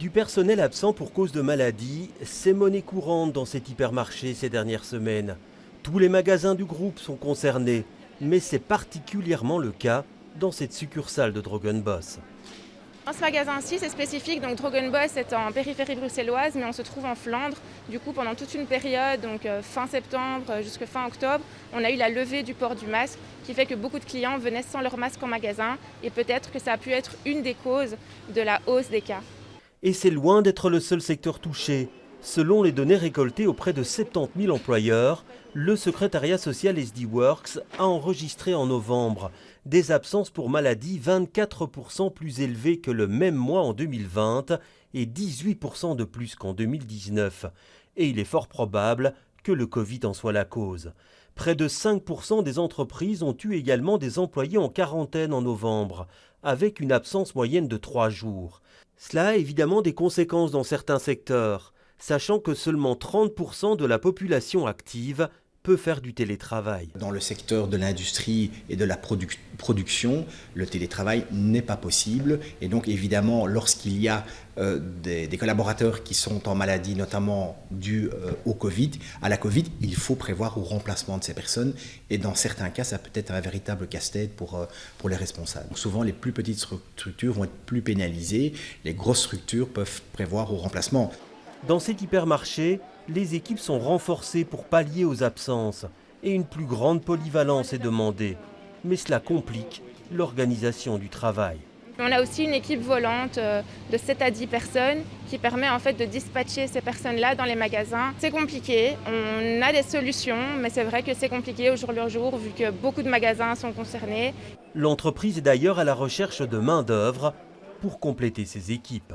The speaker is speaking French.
Du personnel absent pour cause de maladie, c'est monnaie courante dans cet hypermarché ces dernières semaines. Tous les magasins du groupe sont concernés, mais c'est particulièrement le cas dans cette succursale de Drogen Boss. Dans ce magasin-ci, c'est spécifique, donc Drogen Boss est en périphérie bruxelloise, mais on se trouve en Flandre. Du coup, pendant toute une période, donc fin septembre jusqu'à fin octobre, on a eu la levée du port du masque, qui fait que beaucoup de clients venaient sans leur masque en magasin, et peut-être que ça a pu être une des causes de la hausse des cas. Et c'est loin d'être le seul secteur touché. Selon les données récoltées auprès de 70 000 employeurs, le secrétariat social SD Works a enregistré en novembre des absences pour maladie 24% plus élevées que le même mois en 2020 et 18% de plus qu'en 2019. Et il est fort probable que le Covid en soit la cause. Près de 5% des entreprises ont eu également des employés en quarantaine en novembre, avec une absence moyenne de 3 jours. Cela a évidemment des conséquences dans certains secteurs, sachant que seulement 30% de la population active peut faire du télétravail. Dans le secteur de l'industrie et de la production, le télétravail n'est pas possible. Et donc évidemment, lorsqu'il y a des collaborateurs qui sont en maladie, notamment due à la Covid, il faut prévoir au remplacement de ces personnes. Et dans certains cas, ça peut être un véritable casse-tête pour les responsables. Donc souvent, les plus petites structures vont être plus pénalisées. Les grosses structures peuvent prévoir au remplacement. Dans cet hypermarché, les équipes sont renforcées pour pallier aux absences et une plus grande polyvalence est demandée. Mais cela complique l'organisation du travail. On a aussi une équipe volante de 7 à 10 personnes qui permet en fait de dispatcher ces personnes-là dans les magasins. C'est compliqué, on a des solutions, mais c'est vrai que c'est compliqué au jour le jour vu que beaucoup de magasins sont concernés. L'entreprise est d'ailleurs à la recherche de main-d'œuvre pour compléter ses équipes.